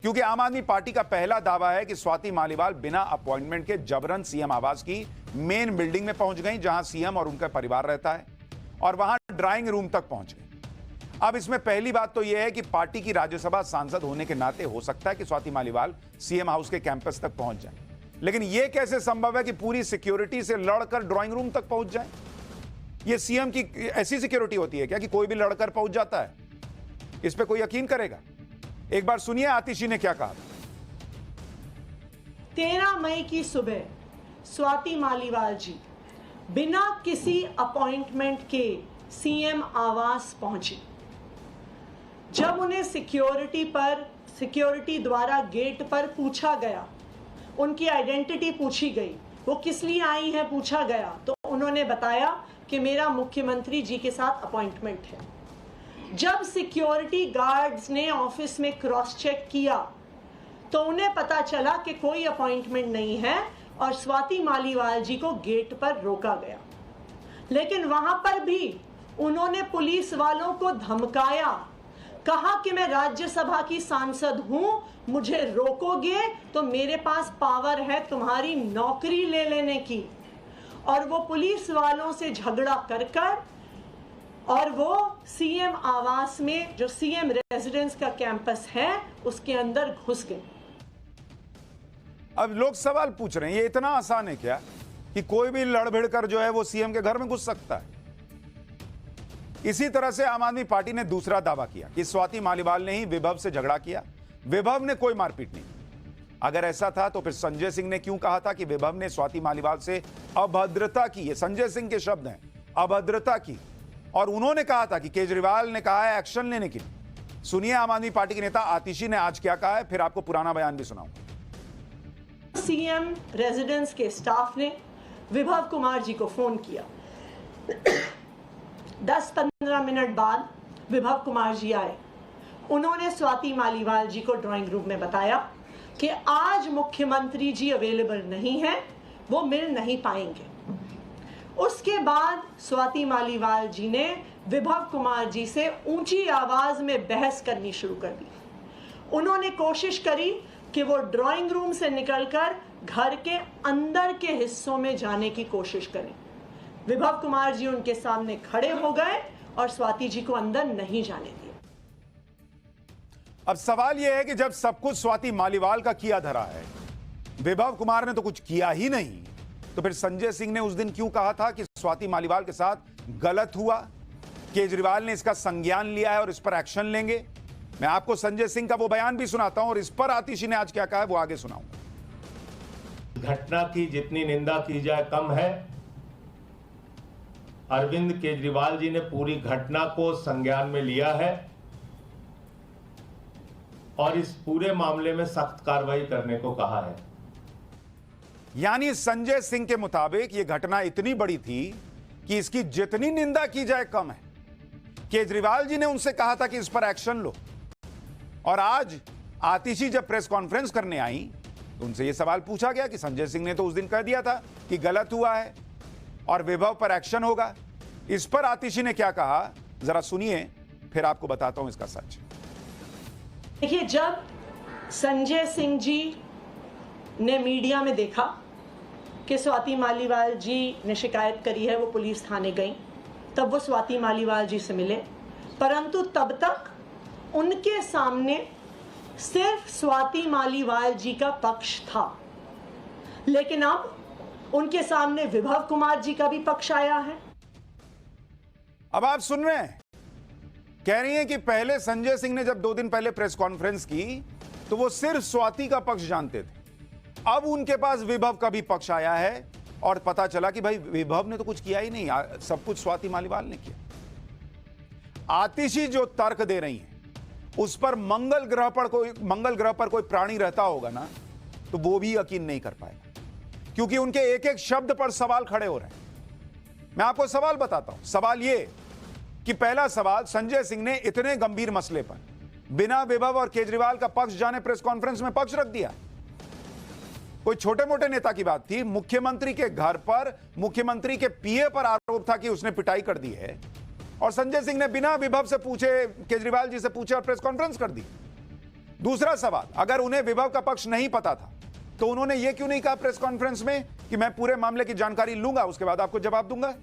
क्योंकि आम आदमी पार्टी का पहला दावा है कि स्वाति मालीवाल बिना अपॉइंटमेंट के जबरन सीएम आवास की मेन बिल्डिंग में पहुंच गई, जहां सीएम और उनका परिवार रहता है, और वहां ड्राइंग रूम तक पहुंच गई। अब इसमें पहली बात तो यह है कि पार्टी की राज्यसभा सांसद होने के नाते हो सकता है कि स्वाति मालीवाल सीएम हाउस के कैंपस तक पहुंच जाए, लेकिन यह कैसे संभव है कि पूरी सिक्योरिटी से लड़कर ड्राइंग रूम तक पहुंच जाए? यह सीएम की ऐसी सिक्योरिटी होती है क्या कि कोई भी लड़कर पहुंच जाता है? इस पे कोई यकीन करेगा? एक बार सुनिए आतिशी ने क्या कहा। 13 मई की सुबह स्वाति मालीवाल जी बिना किसी अपॉइंटमेंट के सीएम आवास पहुंची। जब उन्हें सिक्योरिटी द्वारा गेट पर पूछा गया, उनकी आइडेंटिटी पूछी गई, वो किस लिए आई है पूछा गया, तो उन्होंने बताया कि मेरा मुख्यमंत्री जी के साथ अपॉइंटमेंट है। जब सिक्योरिटी गार्ड्स ने ऑफिस में क्रॉस चेक किया तो उन्हें पता चला कि कोई अपॉइंटमेंट नहीं है और स्वाति मालीवाल जी को गेट पर रोका गया। लेकिन वहां पर भी उन्होंने पुलिस वालों को धमकाया, कहा कि मैं राज्यसभा की सांसद हूं, मुझे रोकोगे तो मेरे पास पावर है तुम्हारी नौकरी ले लेने की। और वो पुलिस वालों से झगड़ा कर और वो सीएम आवास में, जो सीएम रेजिडेंस का कैंपस है, उसके अंदर घुस गए। अब लोग सवाल पूछ रहे हैं, ये इतना आसान है क्या कि कोई भी लड़भिड़ कर जो है वो सीएम के घर में घुस सकता है? इसी तरह से आम आदमी पार्टी ने दूसरा दावा किया कि स्वाति मालीवाल ने ही विभव से झगड़ा किया, विभव ने कोई मारपीट नहीं की। अगर ऐसा था तो फिर संजय सिंह ने क्यों कहा था कि विभव ने स्वाति मालीवाल से अभद्रता की? ये संजय सिंह के शब्द हैं, अभद्रता की। और उन्होंने कहा था कि केजरीवाल ने कहा है एक्शन लेने के लिए। सुनिए आम आदमी पार्टी के नेता आतिशी ने आज क्या कहा है, फिर आपको पुराना बयान भी सुनाऊंगा। सीएम रेजिडेंस के स्टाफ ने विभव कुमार जी को फोन किया। 10-15 मिनट बाद विभव कुमार जी आए। उन्होंने स्वाति मालीवाल जी को ड्राइंग रूम में बताया कि आज मुख्यमंत्री जी अवेलेबल नहीं है, वो मिल नहीं पाएंगे। उसके बाद स्वाति मालीवाल जी ने विभव कुमार जी से ऊंची आवाज में बहस करनी शुरू कर दी। उन्होंने कोशिश करी कि वो ड्राइंग रूम से निकलकर घर के अंदर के हिस्सों में जाने की कोशिश करें। विभव कुमार जी उनके सामने खड़े हो गए और स्वाति जी को अंदर नहीं जाने दिया। अब सवाल यह है कि जब सब कुछ स्वाति मालीवाल का किया धरा है, विभव कुमार ने तो कुछ किया ही नहीं, तो फिर संजय सिंह ने उस दिन क्यों कहा था कि स्वाति मालीवाल के साथ गलत हुआ? केजरीवाल ने इसका संज्ञान लिया है और इस पर एक्शन लेंगे। मैं आपको संजय सिंह का वो बयान भी सुनाता हूं और इस पर आतिशी ने आज क्या कहा है वो आगे सुनाऊंगा। घटना की जितनी निंदा की जाए कम है। अरविंद केजरीवाल जी ने पूरी घटना को संज्ञान में लिया है और इस पूरे मामले में सख्त कार्रवाई करने को कहा है। यानी संजय सिंह के मुताबिक यह घटना इतनी बड़ी थी कि इसकी जितनी निंदा की जाए कम है। केजरीवाल जी ने उनसे कहा था कि इस पर एक्शन लो, और आज आतिशी जब प्रेस कॉन्फ्रेंस करने आई तो उनसे यह सवाल पूछा गया कि संजय सिंह ने तो उस दिन कह दिया था कि गलत हुआ है और विभव पर एक्शन होगा। इस पर आतिशी ने क्या कहा जरा सुनिए, फिर आपको बताता हूं इसका सच। देखिए, जब संजय सिंह जी ने मीडिया में देखा कि स्वाति मालीवाल जी ने शिकायत करी है, वो पुलिस थाने गई, तब वो स्वाति मालीवाल जी से मिले, परंतु तब तक उनके सामने सिर्फ स्वाति मालीवाल जी का पक्ष था। लेकिन अब उनके सामने विभव कुमार जी का भी पक्ष आया है। अब आप सुन रहे हैं, कह रही हैं कि पहले संजय सिंह ने जब 2 दिन पहले प्रेस कॉन्फ्रेंस की तो वो सिर्फ स्वाति का पक्ष जानते थे। अब उनके पास विभव का भी पक्ष आया है और पता चला कि भाई विभव ने तो कुछ किया ही नहीं, सब कुछ स्वाति मालीवाल ने किया। आतिशी जो तर्क दे रही हैं उस पर मंगल ग्रह पर कोई प्राणी रहता होगा ना, तो वो भी यकीन नहीं कर पाएगा, क्योंकि उनके एक एक शब्द पर सवाल खड़े हो रहे हैं। मैं आपको सवाल बताता हूं। सवाल ये कि पहला सवाल, संजय सिंह ने इतने गंभीर मसले पर बिना विभव और केजरीवाल का पक्ष जाने प्रेस कॉन्फ्रेंस में पक्ष रख दिया। कोई छोटे मोटे नेता की बात थी। मुख्यमंत्री के घर पर मुख्यमंत्री के पीए पर आरोप था कि उसने पिटाई कर दी है, और संजय सिंह ने बिना विभव से पूछे, केजरीवाल जी से पूछे और प्रेस कॉन्फ्रेंस कर दी। दूसरा सवाल, अगर उन्हें विभव का पक्ष नहीं पता था तो उन्होंने यह क्यों नहीं कहा प्रेस कॉन्फ्रेंस में कि मैं पूरे मामले की जानकारी लूंगा, उसके बाद आपको जवाब दूंगा।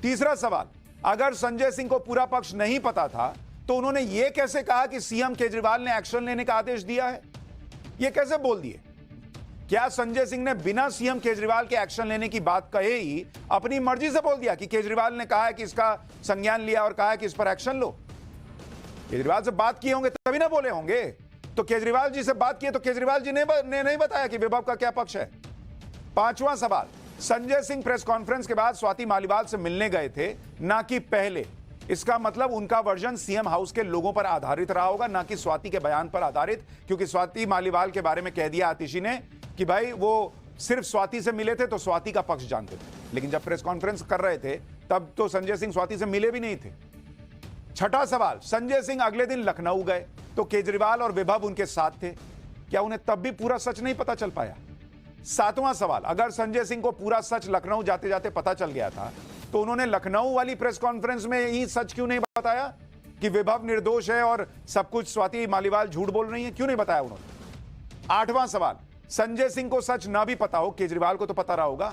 तीसरा सवाल, अगर संजय सिंह को पूरा पक्ष नहीं पता था तो उन्होंने यह कैसे कहा कि सीएम केजरीवाल ने एक्शन लेने का आदेश दिया है? यह कैसे बोल दिए? क्या संजय सिंह ने बिना सीएम केजरीवाल के एक्शन लेने की बात कहे ही अपनी मर्जी से बोल दिया कि केजरीवाल ने कहा है कि इसका संज्ञान लिया और कहा है कि इस पर एक्शन लो? केजरीवाल से बात किए होंगे तभी ना बोले होंगे। तो केजरीवाल जी से बात किए तो केजरीवाल जी ने नहीं बताया कि विभव का क्या पक्ष है। पांचवां सवाल, संजय सिंह प्रेस कॉन्फ्रेंस के बाद स्वाति मालीवाल से मिलने गए थे, ना कि पहले। इसका मतलब उनका वर्जन सीएम हाउस के लोगों पर आधारित रहा होगा, ना कि स्वाति के बयान पर आधारित, क्योंकि स्वाति मालीवाल के बारे में कह दिया आतिशी ने कि भाई वो सिर्फ स्वाति से मिले थे तो स्वाति का पक्ष जानते थे, लेकिन जब प्रेस कॉन्फ्रेंस कर रहे थे तब तो संजय सिंह स्वाति से मिले भी नहीं थे। छठा सवाल, संजय सिंह अगले दिन लखनऊ गए तो केजरीवाल और विभव उनके साथ थे, क्या उन्हें तब भी पूरा सच नहीं पता चल पाया? सातवां सवाल, अगर संजय सिंह को पूरा सच लखनऊ जाते जाते पता चल गया था तो उन्होंने लखनऊ वाली प्रेस कॉन्फ्रेंस में ही सच क्यों नहीं बताया कि विभव निर्दोष है और सब कुछ स्वाति मालीवाल झूठ बोल रही है? क्यों नहीं बताया उन्होंने? आठवां सवाल, संजय सिंह को सच ना भी पता हो, केजरीवाल को तो पता रहा होगा,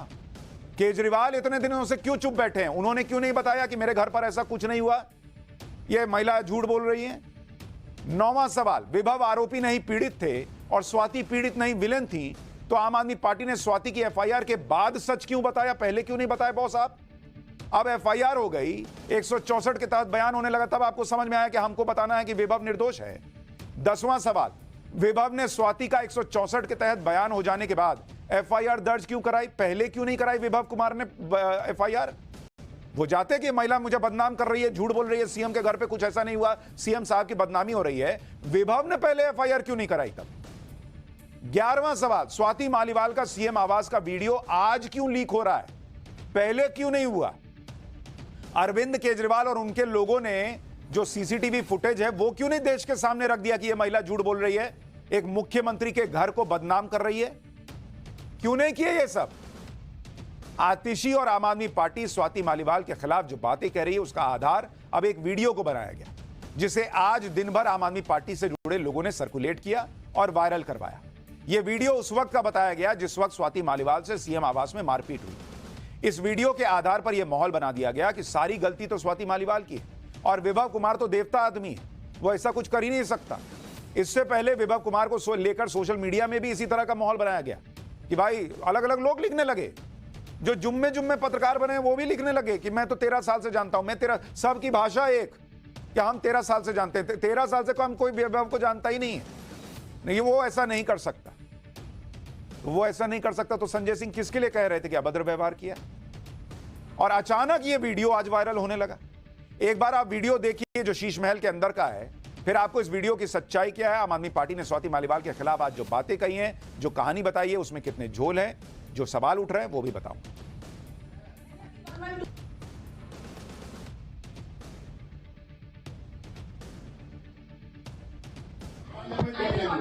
केजरीवाल इतने दिनों से क्यों चुप बैठे हैं? उन्होंने क्यों नहीं बताया कि मेरे घर पर ऐसा कुछ नहीं हुआ, यह महिला झूठ बोल रही है? नौवां सवाल, विभव आरोपी नहीं पीड़ित थे और स्वाति पीड़ित नहीं विलेन थी, तो आम आदमी पार्टी ने स्वाति की एफआईआर के बाद सच क्यों बताया, पहले क्यों नहीं बताया बॉस आप? अब एफआईआर हो गई, 164 के तहत बयान होने लगा, तब आपको समझ में आया कि हमको बताना है कि विभव निर्दोष है। 10वां सवाल, विभव ने स्वाति का 164 के तहत बयान हो जाने के बाद एफआईआर दर्ज क्यों कराई, पहले क्यों नहीं कराई विभव कुमार ने एफआईआर? वो जाते कि महिला मुझे बदनाम कर रही है, झूठ बोल रही है, सीएम के घर पे कुछ ऐसा नहीं हुआ, सीएम साहब की बदनामी हो रही है, विभव ने पहले एफआईआर क्यों नहीं कराई तब? 11वां सवाल, स्वाति मालीवाल का सीएम आवास का वीडियो आज क्यों लीक हो रहा है, पहले क्यों नहीं हुआ? अरविंद केजरीवाल और उनके लोगों ने जो सीसीटीवी फुटेज है वो क्यों नहीं देश के सामने रख दिया कि यह महिला झूठ बोल रही है, एक मुख्यमंत्री के घर को बदनाम कर रही है? क्यों नहीं किए ये सब? आतिशी और आम आदमी पार्टी स्वाति मालीवाल के खिलाफ जो बातें कह रही है उसका आधार अब एक वीडियो को बनाया गया, जिसे आज दिन भर आम आदमी पार्टी से जुड़े लोगों ने सर्कुलेट किया और वायरल करवाया। यह वीडियो उस वक्त का बताया गया जिस वक्त स्वाति मालीवाल से सीएम आवास में मारपीट हुई। इस वीडियो के आधार पर यह माहौल बना दिया गया कि सारी गलती तो स्वाति मालीवाल की है और विभव कुमार तो देवता आदमी है, वो ऐसा कुछ कर ही नहीं सकता। इससे पहले विभव कुमार को लेकर सोशल मीडिया में भी इसी तरह का माहौल बनाया गया कि भाई अलग अलग लोग लिखने लगे, जो जुम्मे पत्रकार बने वो भी लिखने लगे कि मैं तो 13 साल से जानता हूं, मैं 13, सबकी भाषा एक, क्या हम 13 साल से जानते हैं? 13 साल से हम कोई विभव को जानता ही नहीं है। नहीं, वो ऐसा नहीं कर सकता, वो ऐसा नहीं कर सकता तो संजय सिंह किसके लिए कह रहे थे कि अभद्र व्यवहार किया? और अचानक ये वीडियो आज वायरल होने लगा। एक बार आप वीडियो देखिए जो शीश महल के अंदर का है, फिर आपको इस वीडियो की सच्चाई क्या है, आम आदमी पार्टी ने स्वाति मालीवाल के खिलाफ आज जो बातें कही हैं, जो कहानी बताई है, उसमें कितने झोल हैं, जो सवाल उठ रहे हैं वो भी बताऊं।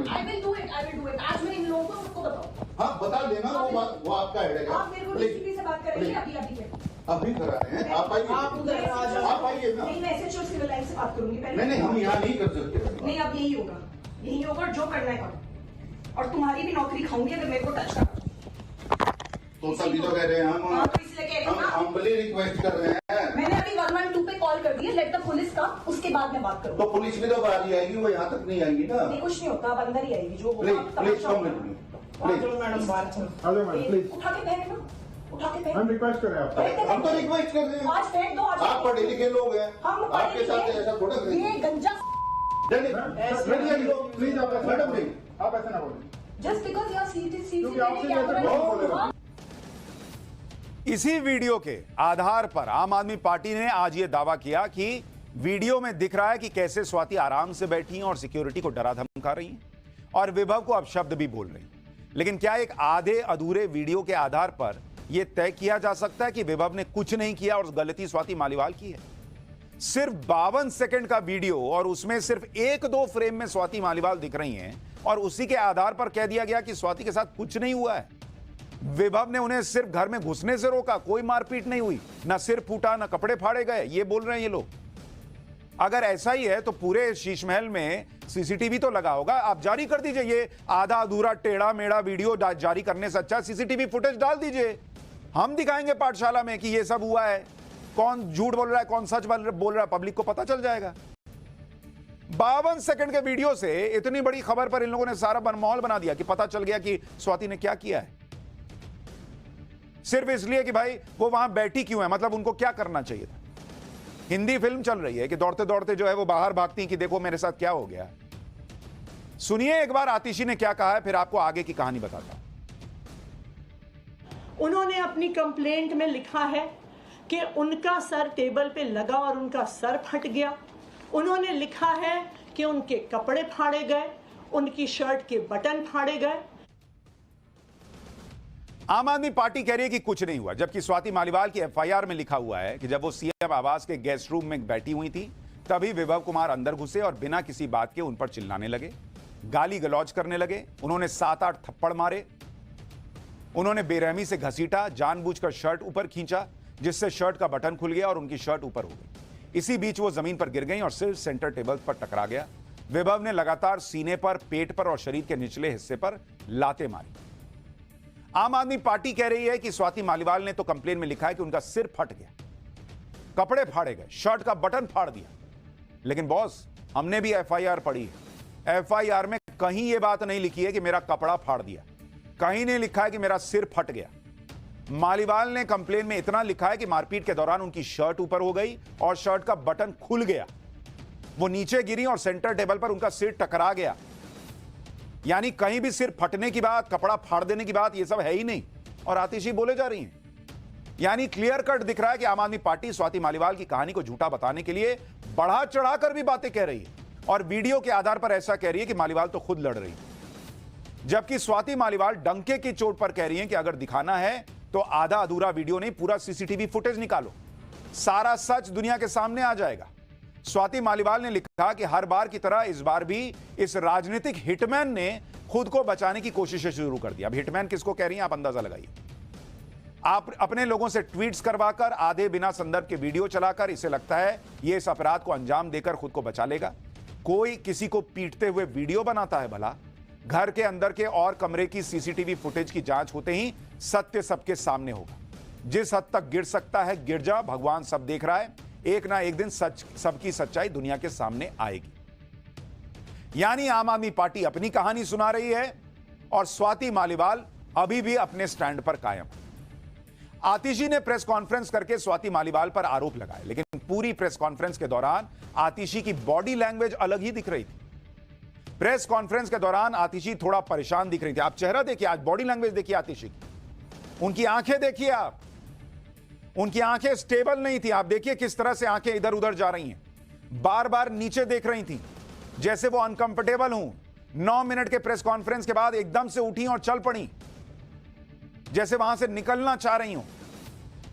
I will do it. आज मैं इन लोगों को सबको बताऊं। हाँ बता देना, वो आपका हेडेक है। आप मेरे को डीसीपी से बात करेंगे अभी करा रहे हैं, आप आइए, आप आइए ना। नहीं, मैं एसएचओ सिविल लाइन से बात करूंगी पहले। नहीं हम यहाँ नहीं कर सकते। नहीं, अब यही होगा, जो करना है करो, और तुम्हारी भी नौकरी खाऊंगी अगर मेरे को टच करो। तो तभी तो कह रहे हैं हाँ, तो इसलिए कह रहे हैं हम हम्बली रिक्वेस्ट कर रहे हैं। मैंने अभी 112 पे कॉल कर दी है, लेट द पुलिस का, उसके बाद मैं बात करूँ। तो पुलिस भी तो बाहर ही आएगी, वो यहाँ तक नहीं आएगी ना। नहीं, कुछ नहीं होता, अब अंदर ही आएगी जो please come with me, please madam बाहर चलो। हेलो मैडम प्लीज, उठा के फेंक ना, उठा के फेंक। हम रिक्वेस्ट कर रहे हैं आपसे। हम तो रिक्वेस्ट कर रहे हैं, आज फेंक दो। आज आप पढ़े लिखे लोग हैं, हम आपके साथ ऐसा थोड़ा करेंगे। ये गंजा प्लीज आप ऐसा मैडम प्लीज, आप ऐसा ना बोलें, जस्ट बिकॉज यू आर क्योंकि आपसे जैसे बहुत बोलेगा। इसी वीडियो के आधार पर आम आदमी पार्टी ने आज यह दावा किया कि वीडियो में दिख रहा है कि कैसे स्वाति आराम से बैठी हैं और सिक्योरिटी को डरा धमका रही हैं और विभव को अपशब्द भी बोल रही हैं। लेकिन क्या एक आधे अधूरे वीडियो के आधार पर यह तय किया जा सकता है कि विभव ने कुछ नहीं किया और गलती स्वाति मालीवाल की है? सिर्फ 52 सेकंड का वीडियो और उसमें सिर्फ 1-2 फ्रेम में स्वाति मालीवाल दिख रही हैं और उसी के आधार पर कह दिया गया कि स्वाति के साथ कुछ नहीं हुआ है। विभव ने उन्हें सिर्फ घर में घुसने से रोका, कोई मारपीट नहीं हुई, ना सिर फूटा, ना कपड़े फाड़े गए, ये बोल रहे हैं ये लोग। अगर ऐसा ही है तो पूरे शीश महल में सीसीटीवी तो लगा होगा, आप जारी कर दीजिए। ये आधा अधूरा टेढ़ा मेढ़ा वीडियो जारी करने से अच्छा सीसीटीवी फुटेज डाल दीजिए। हम दिखाएंगे पाठशाला में कि ये सब हुआ है, कौन झूठ बोल रहा है कौन सच बोल रहा है, पब्लिक को पता चल जाएगा। 52 सेकंड के वीडियो से इतनी बड़ी खबर पर इन लोगों ने सारा माहौल बना दिया कि पता चल गया कि स्वाति ने क्या किया है, सिर्फ इसलिए कि भाई वो वहां बैठी क्यों है, मतलब उनको क्या करना चाहिए था। हिंदी फिल्म चल रही है कि दौड़ते दौड़ते जो है वो बाहर भागती हैं कि देखो मेरे साथ क्या हो गया। सुनिए एक बार आतिशी ने क्या कहा है, फिर आपको आगे की कहानी बताता हूं। उन्होंने अपनी कंप्लेंट में लिखा है कि उनका सर टेबल पे लगा और उनका सर फट गया। उन्होंने लिखा है कि उनके कपड़े फाड़े गए, उनकी शर्ट के बटन फाड़े गए। आम आदमी पार्टी कह रही है कि कुछ नहीं हुआ, जबकि स्वाति मालीवाल की एफआईआर में लिखा हुआ है कि जब वो सीएम आवास के गेस्ट रूम में बैठी हुई थी तभी विभव कुमार अंदर घुसे और बिना किसी बात के उन पर चिल्लाने लगे, गाली गलौज करने लगे। उन्होंने 7-8 थप्पड़ मारे, उन्होंने बेरहमी से घसीटा, जानबूझकर शर्ट ऊपर खींचा जिससे शर्ट का बटन खुल गया और उनकी शर्ट ऊपर हो गई। इसी बीच वो जमीन पर गिर गई और सिर सेंटर टेबल पर टकरा गया। विभव ने लगातार सीने पर, पेट पर और शरीर के निचले हिस्से पर लातें मारी। आम आदमी पार्टी कह रही है कि स्वाति मालीवाल ने तो कंप्लेन में लिखा है कि उनका सिर फट गया, कपड़े फाड़े गए, शर्ट का बटन फाड़ दिया। लेकिन बॉस, हमने भी एफआईआर पढ़ी है, एफआईआर में कहीं यह बात नहीं लिखी है कि मेरा कपड़ा फाड़ दिया, कहीं नहीं लिखा है कि मेरा सिर फट गया। मालीवाल ने कंप्लेन में इतना लिखा है कि मारपीट के दौरान उनकी शर्ट ऊपर हो गई और शर्ट का बटन खुल गया, वो नीचे गिरी और सेंटर टेबल पर उनका सिर टकरा गया। यानी कहीं भी सिर फटने की बात, कपड़ा फाड़ देने की बात, ये सब है ही नहीं, और आतिशी बोले जा रही हैं। यानी क्लियर कट दिख रहा है कि आम आदमी पार्टी स्वाति मालीवाल की कहानी को झूठा बताने के लिए बढ़ा चढ़ाकर भी बातें कह रही है और वीडियो के आधार पर ऐसा कह रही है कि मालीवाल तो खुद लड़ रही है, जबकि स्वाति मालीवाल डंके की चोट पर कह रही है कि अगर दिखाना है तो आधा अधूरा वीडियो नहीं, पूरा सीसीटीवी फुटेज निकालो, सारा सच दुनिया के सामने आ जाएगा। स्वाति मालीवाल ने लिखा कि हर बार की तरह इस बार भी इस राजनीतिक हिटमैन ने खुद को बचाने की कोशिशें शुरू कर दी। अब हिटमैन किसको कह रही हैं आप अंदाजा लगाइए। आप अपने लोगों से ट्वीट्स करवाकर, आधे बिना संदर्भ के वीडियो चलाकर इसे लगता है ये इस अपराध को अंजाम देकर खुद को बचा लेगा। कोई किसी को पीटते हुए वीडियो बनाता है भला? घर के अंदर के और कमरे की सीसीटीवी फुटेज की जांच होते ही सत्य सबके सामने होगा। जिस हद तक गिर सकता है गिर जा, भगवान सब देख रहा है, एक ना एक दिन सच, सबकी सच्चाई दुनिया के सामने आएगी। यानी आम आदमी पार्टी अपनी कहानी सुना रही है और स्वाति मालीवाल अभी भी अपने स्टैंड पर कायम। आतिशी ने प्रेस कॉन्फ्रेंस करके स्वाति मालीवाल पर आरोप लगाए, लेकिन पूरी प्रेस कॉन्फ्रेंस के दौरान आतिशी की बॉडी लैंग्वेज अलग ही दिख रही थी। प्रेस कॉन्फ्रेंस के दौरान आतिशी थोड़ा परेशान दिख रही थी। आप चेहरा देखिए, आज बॉडी लैंग्वेज देखिए आतिशी की, उनकी आंखें देखिए आप, उनकी आंखें स्टेबल नहीं थी। आप देखिए किस तरह से आंखें इधर उधर जा रही हैं, बार बार नीचे देख रही थी, जैसे वो अनकंफर्टेबल हूं। 9 मिनट के प्रेस कॉन्फ्रेंस के बाद एकदम से उठी और चल पड़ी, जैसे वहां से निकलना चाह रही हूं।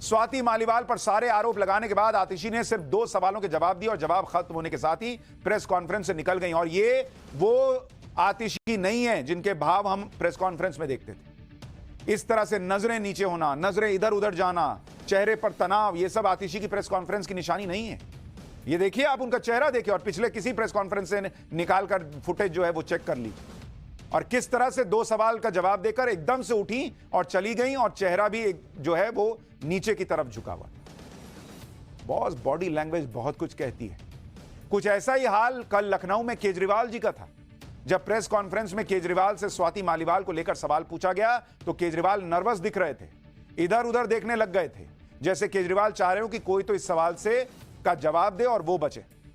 स्वाति मालीवाल पर सारे आरोप लगाने के बाद आतिशी ने सिर्फ 2 सवालों के जवाब दिए और जवाब खत्म होने के साथ ही प्रेस कॉन्फ्रेंस से निकल गई। और ये वो आतिशी नहीं है जिनके भाव हम प्रेस कॉन्फ्रेंस में देखते थे। इस तरह से नजरें नीचे होना, नजरें इधर उधर जाना, चेहरे पर तनाव, ये सब आतिशी की प्रेस कॉन्फ्रेंस की निशानी नहीं है। ये देखिए, आप उनका चेहरा देखिए और पिछले किसी प्रेस कॉन्फ्रेंस से निकालकर फुटेज जो है वो चेक कर लीजिए, और किस तरह से 2 सवाल का जवाब देकर एकदम से उठी और चली गई और चेहरा भी जो है वो नीचे की तरफ झुका हुआ। बॉस, बॉडी लैंग्वेज बहुत कुछ कहती है। कुछ ऐसा ही हाल कल लखनऊ में केजरीवाल जी का था। जब प्रेस कॉन्फ्रेंस में केजरीवाल से स्वाति मालीवाल को लेकर सवाल पूछा गया तो केजरीवाल नर्वस दिख रहे थे, इधर उधर देखने लग गए थे, जैसे केजरीवाल चाह रहे हो कि कोई तो इस सवाल से का जवाब दे और वो बचे।